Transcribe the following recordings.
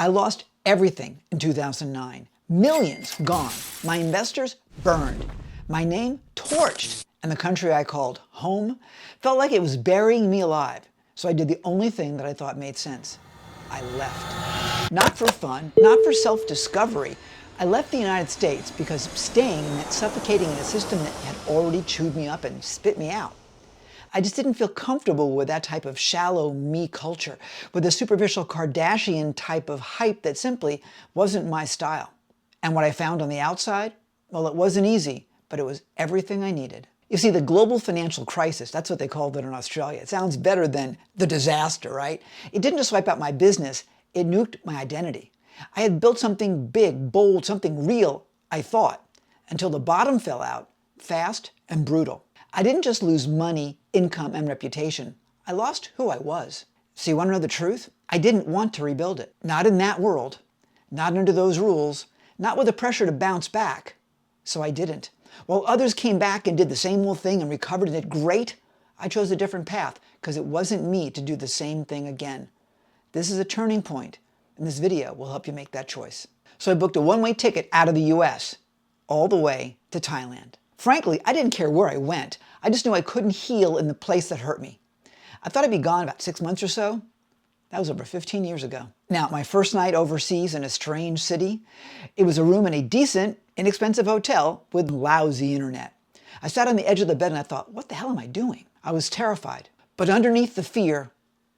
I lost everything in 2009. Millions gone. My investors burned. My name torched. And the country I called home felt like it was burying me alive. So I did the only thing that I thought made sense. I left. Not for fun, not for self-discovery. I left the United States because staying meant suffocating in a system that had already chewed me up and spit me out. I just didn't feel comfortable with that type of shallow me culture, with the superficial Kardashian type of hype that simply wasn't my style. And what I found on the outside? Well, it wasn't easy, but it was everything I needed. You see, the global financial crisis, that's what they called it in Australia. It sounds better than the disaster, right? It didn't just wipe out my business, it nuked my identity. I had built something big, bold, something real, I thought, until the bottom fell out, fast and brutal. I didn't just lose money, income, and reputation. I lost who I was. So you want to know the truth? I didn't want to rebuild it. Not in that world, not under those rules, not with the pressure to bounce back. So I didn't. While others came back and did the same old thing and recovered and did great, I chose a different path because it wasn't me to do the same thing again. This is a turning point, and this video will help you make that choice. So I booked a one-way ticket out of the US, all the way to Thailand. Frankly, I didn't care where I went. I just knew I couldn't heal in the place that hurt me. I thought I'd be gone about 6 months or so. That was over 15 years ago. Now, my first night overseas in a strange city, it was a room in a decent, inexpensive hotel with lousy internet. I sat on the edge of the bed and I thought, what the hell am I doing? I was terrified. But underneath the fear,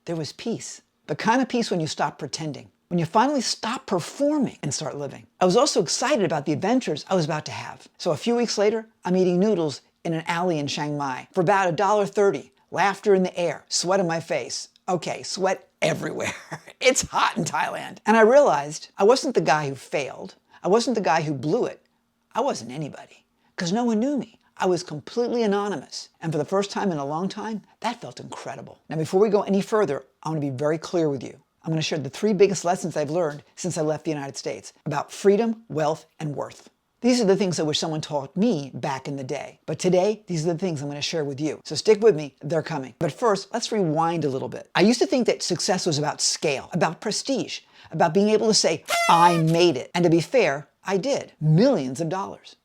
there was peace. The kind of peace when you stop pretending. When you finally stop performing and start living. I was also excited about the adventures I was about to have. So a few weeks later, I'm eating noodles in an alley in Chiang Mai for about $1.30. Laughter in the air, sweat on my face. Okay, sweat everywhere. It's hot in Thailand. And I realized I wasn't the guy who failed. I wasn't the guy who blew it. I wasn't anybody, because no one knew me. I was completely anonymous. And for the first time in a long time, that felt incredible. Now, before we go any further, I want to be very clear with you. I'm going to share the 3 biggest lessons I've learned since I left the United States about freedom, wealth, and worth. These are the things I wish someone taught me back in the day. But today, these are the things I'm going to share with you. So stick with me, they're coming. But first, let's rewind a little bit. I used to think that success was about scale, about prestige, about being able to say, I made it. And to be fair, I did. Millions of dollars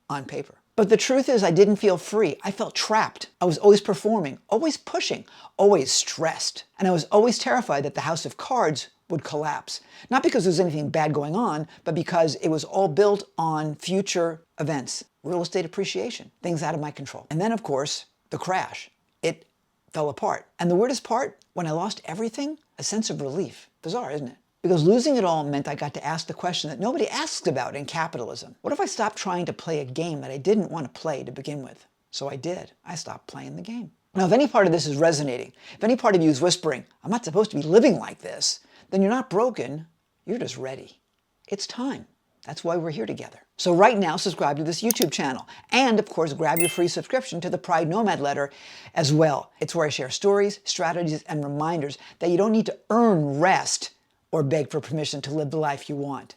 on paper. But the truth is I didn't feel free. I felt trapped. I was always performing, always pushing, always stressed. And I was always terrified that the house of cards would collapse. Not because there was anything bad going on, but because it was all built on future events. Real estate appreciation, things out of my control. And then, of course, the crash. It fell apart. And the weirdest part, when I lost everything, a sense of relief. Bizarre, isn't it? Because losing it all meant I got to ask the question that nobody asks about in capitalism. What if I stopped trying to play a game that I didn't want to play to begin with? So I did. I stopped playing the game. Now, if any part of this is resonating, if any part of you is whispering, I'm not supposed to be living like this, then you're not broken, you're just ready. It's time. That's why we're here together. So right now, subscribe to this YouTube channel. And of course, grab your free subscription to the Pride Nomad letter as well. It's where I share stories, strategies, and reminders that you don't need to earn rest or beg for permission to live the life you want.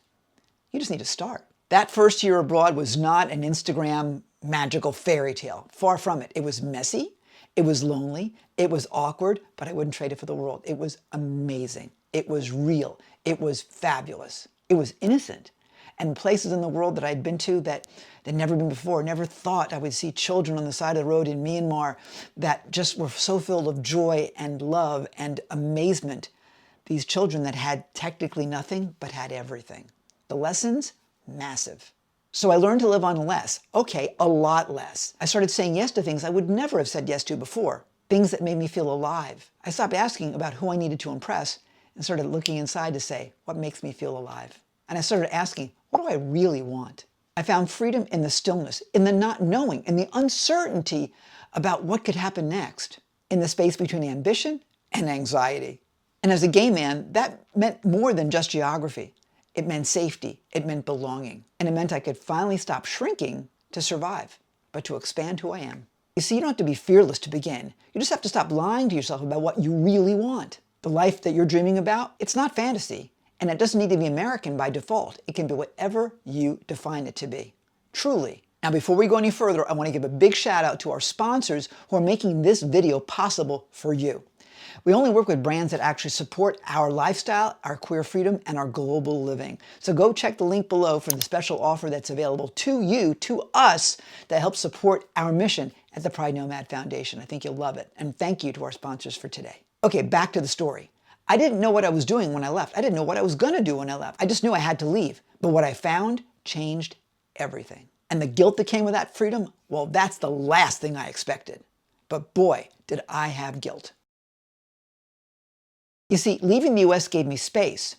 You just need to start. That first year abroad was not an Instagram magical fairy tale. Far from it. It was messy, it was lonely, it was awkward, but I wouldn't trade it for the world. It was amazing. It was real. It was fabulous. It was innocent. And places in the world that I'd been to that had never been before, never thought I would see children on the side of the road in Myanmar that just were so filled of joy and love and amazement. These children that had technically nothing, but had everything. The lessons, massive. So I learned to live on less. Okay, a lot less. I started saying yes to things I would never have said yes to before. Things that made me feel alive. I stopped asking about who I needed to impress and started looking inside to say, what makes me feel alive? And I started asking, what do I really want? I found freedom in the stillness, in the not knowing, in the uncertainty about what could happen next, in the space between ambition and anxiety. And as a gay man, that meant more than just geography. It meant safety, it meant belonging, and it meant I could finally stop shrinking to survive, but to expand who I am. You see, you don't have to be fearless to begin. You just have to stop lying to yourself about what you really want. The life that you're dreaming about, it's not fantasy, and it doesn't need to be American by default. It can be whatever you define it to be. Truly. Now, before we go any further, I want to give a big shout out to our sponsors who are making this video possible for you. We only work with brands that actually support our lifestyle, our queer freedom, and our global living. So go check the link below for the special offer that's available to you, to us, that helps support our mission at the Pride Nomad Foundation. I think you'll love it. And thank you to our sponsors for today. Okay, back to the story. I didn't know what I was doing when I left. I didn't know what I was going to do when I left. I just knew I had to leave. But what I found changed everything. And the guilt that came with that freedom, well, that's the last thing I expected. But boy, did I have guilt. You see, leaving the US gave me space,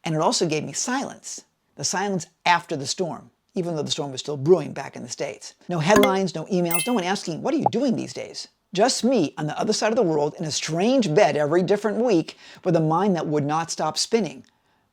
and it also gave me silence. The silence after the storm, even though the storm was still brewing back in the States. No headlines, no emails, no one asking, what are you doing these days? Just me on the other side of the world in a strange bed every different week with a mind that would not stop spinning,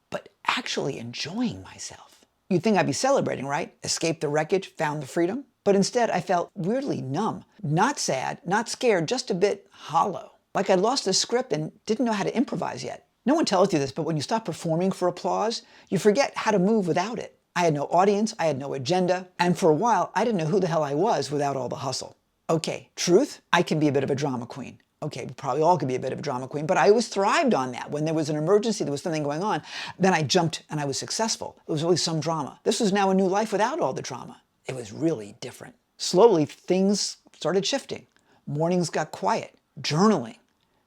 but actually enjoying myself. You'd think I'd be celebrating, right? Escaped the wreckage, found the freedom. But instead, I felt weirdly numb. Not sad, not scared, just a bit hollow. Like I'd lost the script and didn't know how to improvise yet. No one tells you this, but when you stop performing for applause, you forget how to move without it. I had no audience, I had no agenda, and for a while, I didn't know who the hell I was without all the hustle. Okay, truth, I can be a bit of a drama queen. Okay, we probably all could be a bit of a drama queen, but I always thrived on that. When there was an emergency, there was something going on, then I jumped and I was successful. There was always some drama. This was now a new life without all the drama. It was really different. Slowly, things started shifting. Mornings got quiet. Journaling,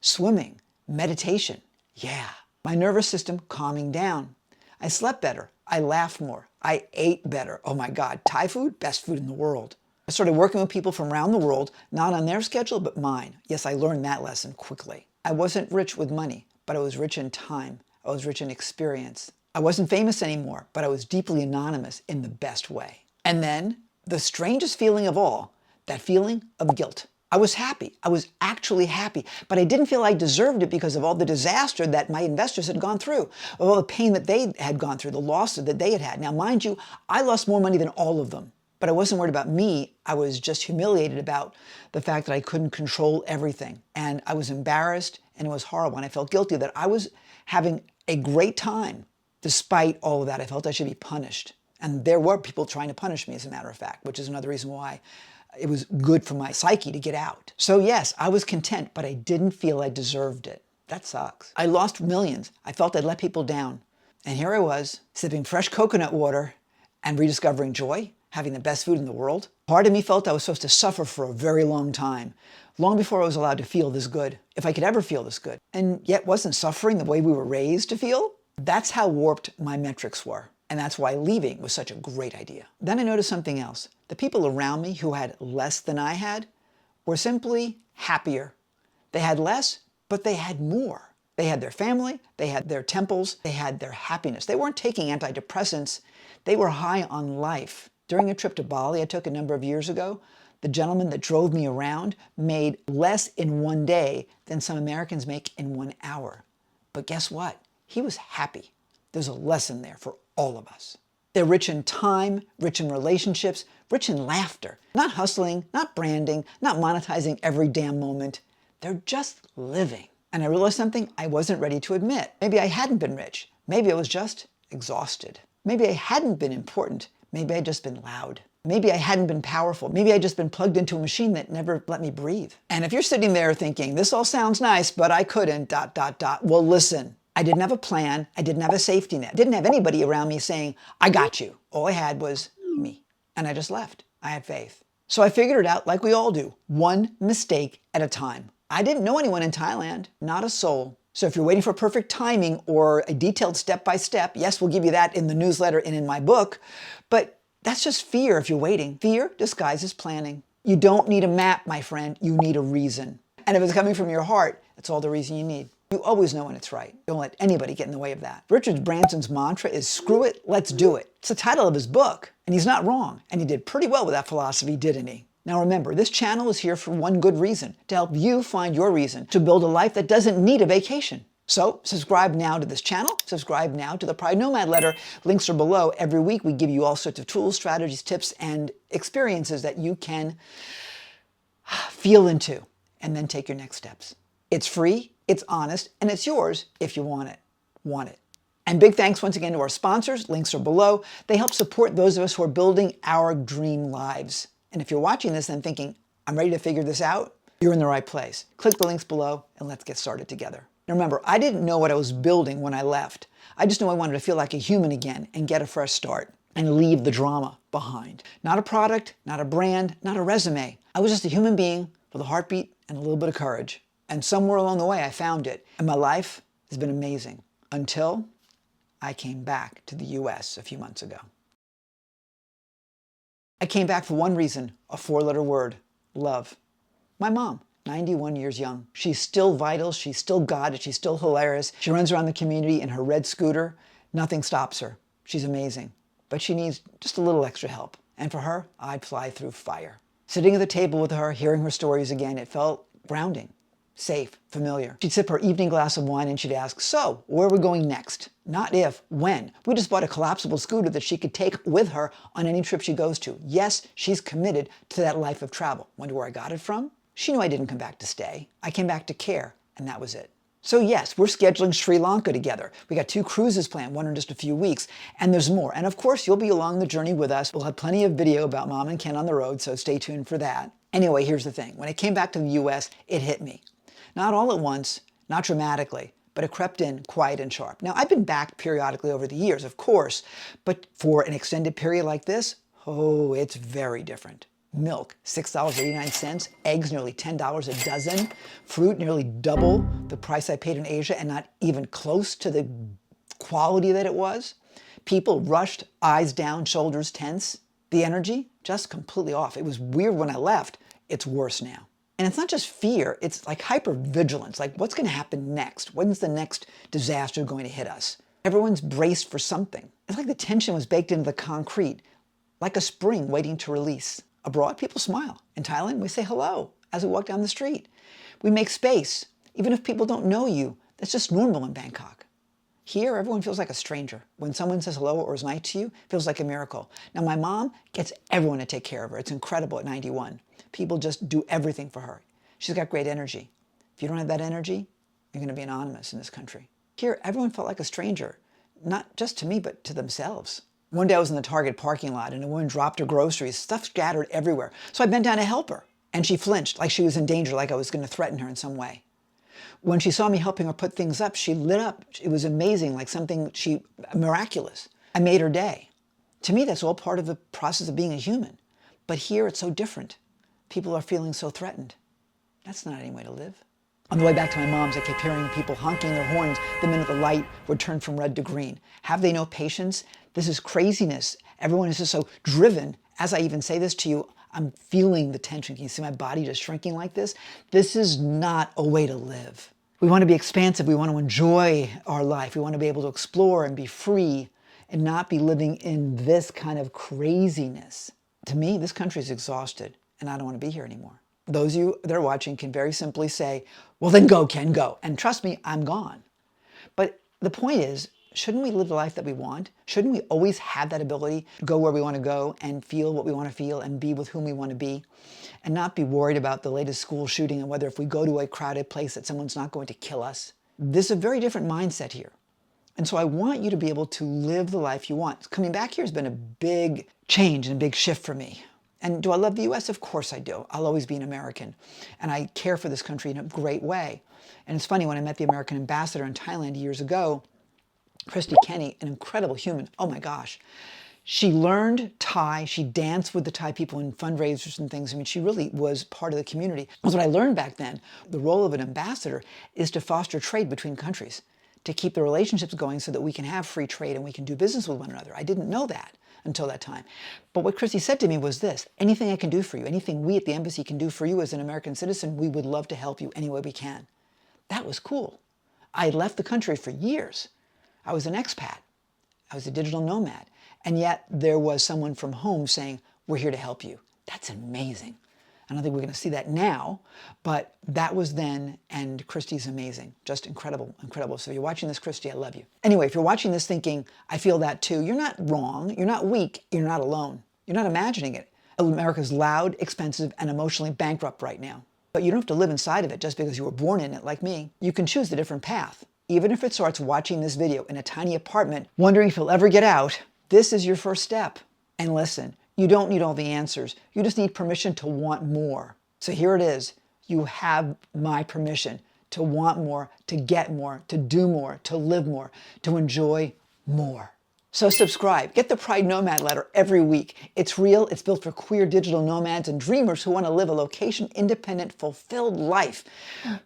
swimming, meditation. Yeah. My nervous system calming down. I slept better. I laughed more. I ate better. Oh my God, Thai food, best food in the world. I started working with people from around the world, not on their schedule, but mine. Yes, I learned that lesson quickly. I wasn't rich with money, but I was rich in time. I was rich in experience. I wasn't famous anymore, but I was deeply anonymous in the best way. And then, the strangest feeling of all, that feeling of guilt. I was happy. I was actually happy, but I didn't feel I deserved it because of all the disaster that my investors had gone through, of all the pain that they had gone through, the losses that they had had. Now, mind you, I lost more money than all of them, but I wasn't worried about me. I was just humiliated about the fact that I couldn't control everything. And I was embarrassed, and it was horrible. And I felt guilty that I was having a great time. Despite all of that, I felt I should be punished. And there were people trying to punish me, as a matter of fact, which is another reason why it was good for my psyche to get out. So yes, I was content, but I didn't feel I deserved it. That sucks. I lost millions. I felt I'd let people down. And here I was, sipping fresh coconut water and rediscovering joy, having the best food in the world. Part of me felt I was supposed to suffer for a very long time, long before I was allowed to feel this good, if I could ever feel this good. And yet wasn't suffering the way we were raised to feel? That's how warped my metrics were. And that's why leaving was such a great idea. Then I noticed something else. The people around me who had less than I had were simply happier. They had less, but they had more. They had their family, they had their temples, they had their happiness. They weren't taking antidepressants, they were high on life. During a trip to Bali I took a number of years ago, the gentleman that drove me around made less in one day than some Americans make in 1 hour. But guess what? He was happy. There's a lesson there for all of us. They're rich in time, rich in relationships, rich in laughter. Not hustling, not branding, not monetizing every damn moment. They're just living. And I realized something I wasn't ready to admit. Maybe I hadn't been rich. Maybe I was just exhausted. Maybe I hadn't been important. Maybe I'd just been loud. Maybe I hadn't been powerful. Maybe I'd just been plugged into a machine that never let me breathe. And if you're sitting there thinking, this all sounds nice, but I couldn't, ... Well, listen. I didn't have a plan. I didn't have a safety net. I didn't have anybody around me saying, I got you. All I had was me. And I just left. I had faith. So I figured it out like we all do, one mistake at a time. I didn't know anyone in Thailand, not a soul. So if you're waiting for perfect timing or a detailed step-by-step, yes, we'll give you that in the newsletter and in my book, but that's just fear if you're waiting. Fear disguises planning. You don't need a map, my friend. You need a reason. And if it's coming from your heart, that's all the reason you need. You always know when it's right. Don't let anybody get in the way of that. Richard Branson's mantra is, screw it, let's do it. It's the title of his book, and he's not wrong. And he did pretty well with that philosophy, didn't he? Now remember, this channel is here for one good reason, to help you find your reason to build a life that doesn't need a vacation. So subscribe now to this channel, subscribe now to the Pride Nomad letter. Links are below. Every week we give you all sorts of tools, strategies, tips, and experiences that you can feel into and then take your next steps. It's free, it's honest, and it's yours if you want it. Want it. And big thanks once again to our sponsors. Links are below. They help support those of us who are building our dream lives. And if you're watching this and thinking, I'm ready to figure this out, you're in the right place. Click the links below and let's get started together. Now remember, I didn't know what I was building when I left. I just knew I wanted to feel like a human again and get a fresh start and leave the drama behind. Not a product, not a brand, not a resume. I was just a human being with a heartbeat and a little bit of courage. And somewhere along the way, I found it. And my life has been amazing until I came back to the US a few months ago. I came back for one reason, a four-letter word, love. My mom, 91 years young. She's still vital, she's still got it, she's still hilarious. She runs around the community in her red scooter. Nothing stops her. She's amazing. But she needs just a little extra help. And for her, I'd fly through fire. Sitting at the table with her, hearing her stories again, it felt grounding, safe, familiar. She'd sip her evening glass of wine and she'd ask, so, where are we going next? Not if, when. We just bought a collapsible scooter that she could take with her on any trip she goes to. Yes, she's committed to that life of travel. Wonder where I got it from? She knew I didn't come back to stay. I came back to care, and that was it. So yes, we're scheduling Sri Lanka together. We got 2 cruises planned, one in just a few weeks, and there's more. And of course, you'll be along the journey with us. We'll have plenty of video about Mom and Ken on the road, so stay tuned for that. Anyway, here's the thing. When I came back to the US, it hit me. Not all at once, not dramatically, but it crept in quiet and sharp. Now, I've been back periodically over the years, of course, but for an extended period like this, oh, it's very different. Milk, $6.89, eggs nearly $10 a dozen, fruit nearly double the price I paid in Asia and not even close to the quality that it was. People rushed, eyes down, shoulders tense. The energy, just completely off. It was weird when I left. It's worse now. And it's not just fear, it's like hypervigilance, like what's going to happen next? When's the next disaster going to hit us? Everyone's braced for something. It's like the tension was baked into the concrete, like a spring waiting to release. Abroad, people smile. In Thailand, we say hello as we walk down the street. We make space. Even if people don't know you, that's just normal in Bangkok. Here, everyone feels like a stranger. When someone says hello or is nice to you, it feels like a miracle. Now, my mom gets everyone to take care of her. It's incredible at 91. People just do everything for her. She's got great energy. If you don't have that energy, you're going to be anonymous in this country. Here, everyone felt like a stranger, not just to me, but to themselves. One day I was in the Target parking lot and a woman dropped her groceries, stuff scattered everywhere. So I bent down to help her. And she flinched like she was in danger, like I was going to threaten her in some way. When she saw me helping her put things up, she lit up. It was amazing, like something miraculous. I made her day. To me, that's all part of the process of being a human. But here it's so different. People are feeling so threatened. That's not any way to live. On the way back to my mom's, I kept hearing people honking their horns the minute the light would turn from red to green. Have they no patience? This is craziness. Everyone is just so driven. As I even say this to you, I'm feeling the tension. Can you see my body just shrinking like this? This is not a way to live. We want to be expansive. We want to enjoy our life. We want to be able to explore and be free and not be living in this kind of craziness. To me, this country is exhausted and I don't want to be here anymore. Those of you that are watching can very simply say, well, then go, Ken, go. And trust me, I'm gone. But the point is, shouldn't we live the life that we want? Shouldn't we always have that ability to go where we want to go and feel what we want to feel and be with whom we want to be and not be worried about the latest school shooting and whether if we go to a crowded place that someone's not going to kill us? There's a very different mindset here. And so I want you to be able to live the life you want. Coming back here has been a big change and a big shift for me. And do I love the US? Of course I do. I'll always be an American. And I care for this country in a great way. And it's funny, when I met the American ambassador in Thailand years ago, Christy Kenny, an incredible human, oh my gosh. She learned Thai, she danced with the Thai people in fundraisers and things. I mean, she really was part of the community. That's what I learned back then. The role of an ambassador is to foster trade between countries, to keep the relationships going so that we can have free trade and we can do business with one another. I didn't know that until that time. But what Christy said to me was this: anything I can do for you, anything we at the embassy can do for you as an American citizen, we would love to help you any way we can. That was cool. I had left the country for years. I was an expat. I was a digital nomad. And yet there was someone from home saying, we're here to help you. That's amazing. I don't think we're going to see that now, but that was then, and Christy's amazing. Just incredible, incredible. So if you're watching this, Christy, I love you. Anyway, if you're watching this thinking, I feel that too, you're not wrong, you're not weak, you're not alone. You're not imagining it. America's loud, expensive, and emotionally bankrupt right now. But you don't have to live inside of it just because you were born in it like me. You can choose a different path. Even if it starts watching this video in a tiny apartment, wondering if you'll ever get out, this is your first step. And listen, you don't need all the answers. You just need permission to want more. So here it is. You have my permission to want more, to get more, to do more, to live more, to enjoy more. So subscribe. Get the Pride Nomad letter every week. It's real. It's built for queer digital nomads and dreamers who want to live a location-independent, fulfilled life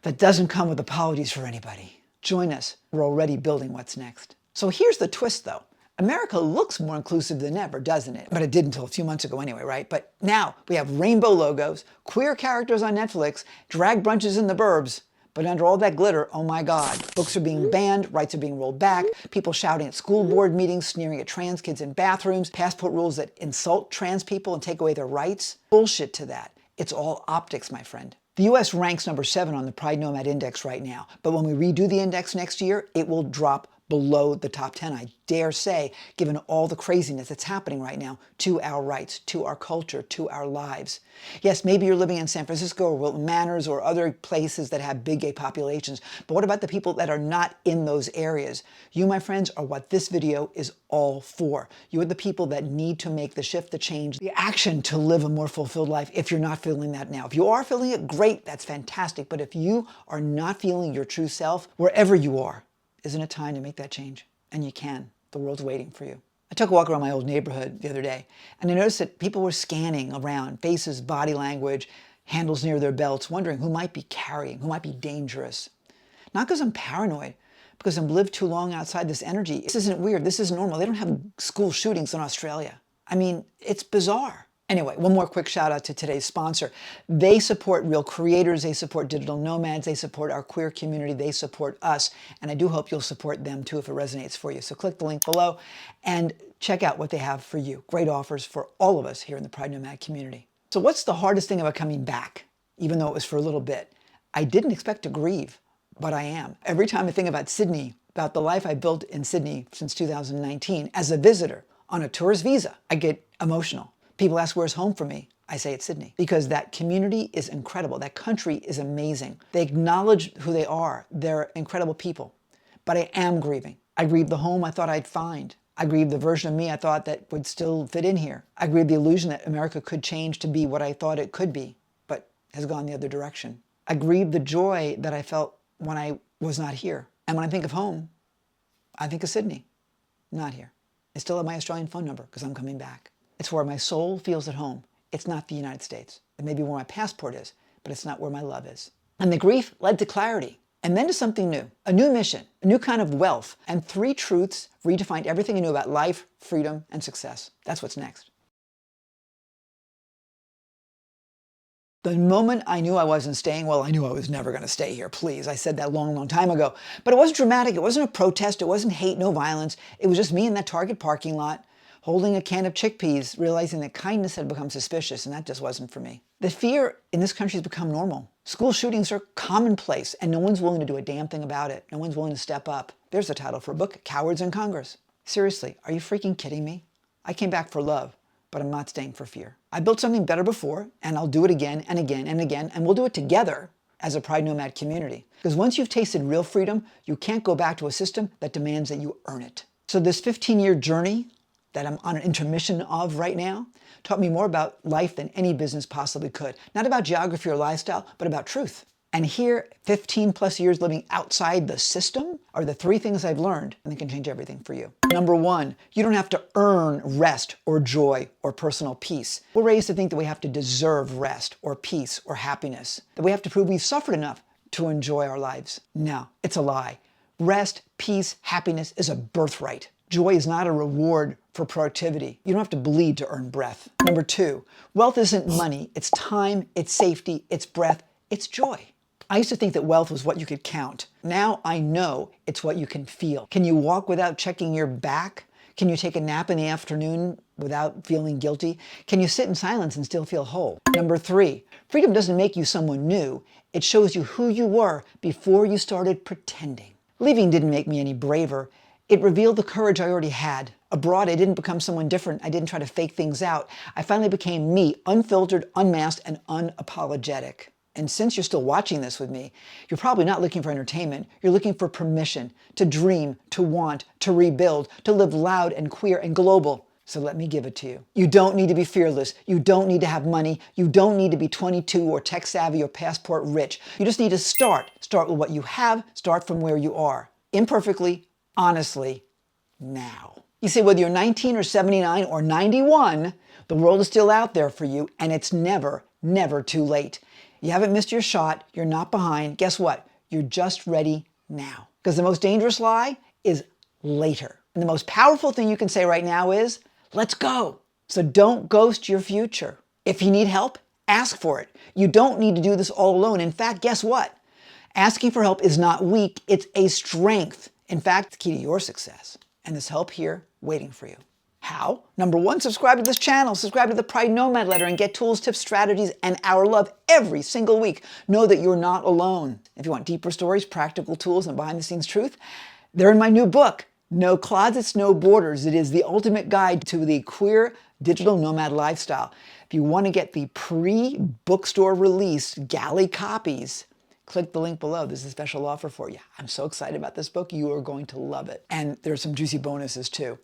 that doesn't come with apologies for anybody. Join us. We're already building what's next. So here's the twist, though. America looks more inclusive than ever, doesn't it? But it did until a few months ago anyway, right? But now we have rainbow logos, queer characters on Netflix, drag brunches in the burbs. But under all that glitter, oh my God, books are being banned, rights are being rolled back, people shouting at school board meetings, sneering at trans kids in bathrooms, passport rules that insult trans people and take away their rights. Bullshit to that. It's all optics, my friend. The US ranks number 7 on the Pride Nomad Index right now, but when we redo the index next year, it will drop below the top 10, I dare say, given all the craziness that's happening right now to our rights, to our culture, to our lives. Yes, maybe you're living in San Francisco or Wilton Manors or other places that have big gay populations, but what about the people that are not in those areas? You, my friends, are what this video is all for. You are the people that need to make the shift, the change, the action to live a more fulfilled life if you're not feeling that now. If you are feeling it, great, that's fantastic. But if you are not feeling your true self, wherever you are, isn't it time to make that change? And you can. The world's waiting for you. I took a walk around my old neighborhood the other day, and I noticed that people were scanning around, faces, body language, handles near their belts, wondering who might be carrying, who might be dangerous. Not because I'm paranoid, because I've lived too long outside this energy. This isn't weird. This is normal. They don't have school shootings in Australia. I mean, it's bizarre. Anyway, one more quick shout out to today's sponsor. They support real creators, they support digital nomads, they support our queer community, they support us, and I do hope you'll support them too if it resonates for you. So click the link below and check out what they have for you. Great offers for all of us here in the Pride Nomad community. So what's the hardest thing about coming back, even though it was for a little bit? I didn't expect to grieve, but I am. Every time I think about Sydney, about the life I built in Sydney since 2019 as a visitor on a tourist visa, I get emotional. People ask, where's home for me? I say it's Sydney, because that community is incredible. That country is amazing. They acknowledge who they are. They're incredible people. But I am grieving. I grieve the home I thought I'd find. I grieve the version of me I thought that would still fit in here. I grieve the illusion that America could change to be what I thought it could be, but has gone the other direction. I grieve the joy that I felt when I was not here. And when I think of home, I think of Sydney, not here. I still have my Australian phone number because I'm coming back. It's where my soul feels at home. It's not the United States. It may be where my passport is, but it's not where my love is. And the grief led to clarity, and then to something new, a new mission, a new kind of wealth, and 3 truths redefined everything I knew about life, freedom, and success. That's what's next. The moment I knew I wasn't staying, well, I knew I was never going to stay here, please. I said that long, long time ago. But it wasn't dramatic. It wasn't a protest. It wasn't hate, no violence. It was just me in that Target parking lot, holding a can of chickpeas, realizing that kindness had become suspicious, and that just wasn't for me. The fear in this country has become normal. School shootings are commonplace, and no one's willing to do a damn thing about it. No one's willing to step up. There's the title for a book, Cowards in Congress. Seriously, are you freaking kidding me? I came back for love, but I'm not staying for fear. I built something better before, and I'll do it again and again and again, and we'll do it together as a Pride Nomad community. Because once you've tasted real freedom, you can't go back to a system that demands that you earn it. So this 15-year journey that I'm on an intermission of right now taught me more about life than any business possibly could. Not about geography or lifestyle, but about truth. And here, 15 plus years living outside the system are the 3 things I've learned, and they can change everything for you. Number 1, you don't have to earn rest or joy or personal peace. We're raised to think that we have to deserve rest or peace or happiness, that we have to prove we've suffered enough to enjoy our lives. No, it's a lie. Rest, peace, happiness is a birthright. Joy is not a reward for productivity. You don't have to bleed to earn breath. Number 2, wealth isn't money. It's time, it's safety, it's breath, it's joy. I used to think that wealth was what you could count. Now I know it's what you can feel. Can you walk without checking your back? Can you take a nap in the afternoon without feeling guilty? Can you sit in silence and still feel whole? Number 3, freedom doesn't make you someone new. It shows you who you were before you started pretending. Leaving didn't make me any braver. It revealed the courage I already had. Abroad, I didn't become someone different. I didn't try to fake things out. I finally became me, unfiltered, unmasked, and unapologetic. And since you're still watching this with me, you're probably not looking for entertainment. You're looking for permission to dream, to want, to rebuild, to live loud and queer and global. So let me give it to you. You don't need to be fearless. You don't need to have money. You don't need to be 22 or tech savvy or passport rich. You just need to start. Start with what you have. Start from where you are. Imperfectly, honestly, now. You see, whether you're 19 or 79 or 91, the world is still out there for you, and it's never, never too late. You haven't missed your shot. You're not behind. Guess what? You're just ready now. Because the most dangerous lie is later. And the most powerful thing you can say right now is, let's go. So don't ghost your future. If you need help, ask for it. You don't need to do this all alone. In fact, guess what? Asking for help is not weak, it's a strength. In fact, it's the key to your success. And there's help here waiting for you. How? Number one, subscribe to this channel, subscribe to the Pride Nomad letter, and get tools, tips, strategies, and our love every single week. Know that you're not alone. If you want deeper stories, practical tools, and behind-the-scenes truth, they're in my new book, No Closets, No Borders. It is the ultimate guide to the queer digital nomad lifestyle. If you want to get the pre-bookstore release galley copies, click the link below. This is a special offer for you. I'm so excited about this book. You are going to love it. And there's some juicy bonuses too.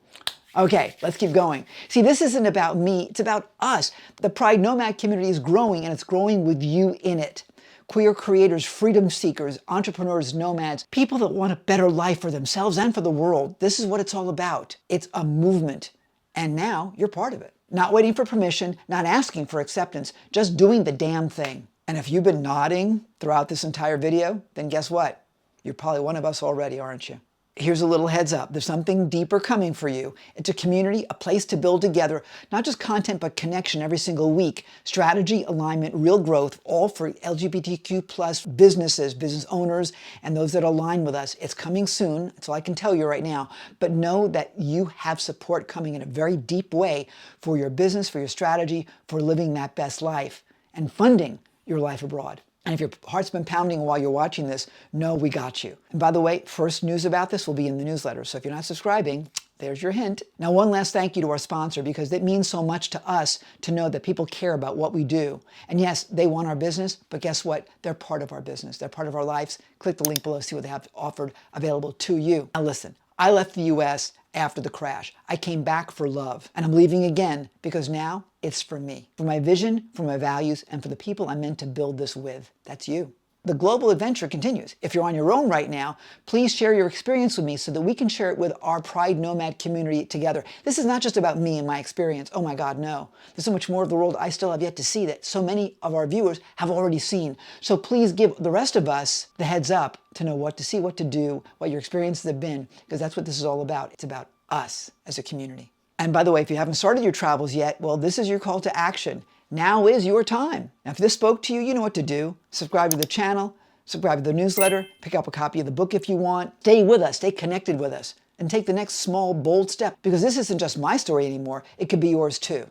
Okay, let's keep going. See, this isn't about me. It's about us. The Pride Nomad community is growing, and it's growing with you in it. Queer creators, freedom seekers, entrepreneurs, nomads, people that want a better life for themselves and for the world. This is what it's all about. It's a movement. And now you're part of it. Not waiting for permission, not asking for acceptance, just doing the damn thing. And if you've been nodding throughout this entire video, then guess what? You're probably one of us already, aren't you? Here's a little heads up. There's something deeper coming for you. It's a community, a place to build together, not just content, but connection every single week. Strategy, alignment, real growth, all for LGBTQ plus businesses, business owners, and those that align with us. It's coming soon. That's all I can tell you right now. But know that you have support coming in a very deep way for your business, for your strategy, for living that best life, and funding your life abroad. And if your heart's been pounding while you're watching this, know we got you. And by the way, first news about this will be in the newsletter. So if you're not subscribing, there's your hint. Now, one last thank you to our sponsor, because it means so much to us to know that people care about what we do. And yes, they want our business, but guess what? They're part of our business. They're part of our lives. Click the link below, see what they have offered available to you. Now listen, I left the US after the crash. I came back for love, and I'm leaving again because now it's for me, for my vision, for my values, and for the people I'm meant to build this with. That's you. The global adventure continues. If you're on your own right now, please share your experience with me so that we can share it with our Pride Nomad community together. This is not just about me and my experience. Oh my God, no. There's so much more of the world I still have yet to see that so many of our viewers have already seen. So please give the rest of us the heads up to know what to see, what to do, what your experiences have been, because that's what this is all about. It's about us as a community. And by the way, if you haven't started your travels yet, well, this is your call to action. Now is your time. Now, if this spoke to you, you know what to do. Subscribe to the channel, subscribe to the newsletter, pick up a copy of the book if you want. Stay with us, stay connected with us, and take the next small, bold step, because this isn't just my story anymore. It could be yours too.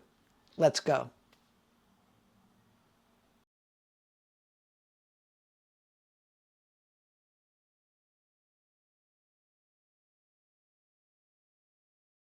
Let's go.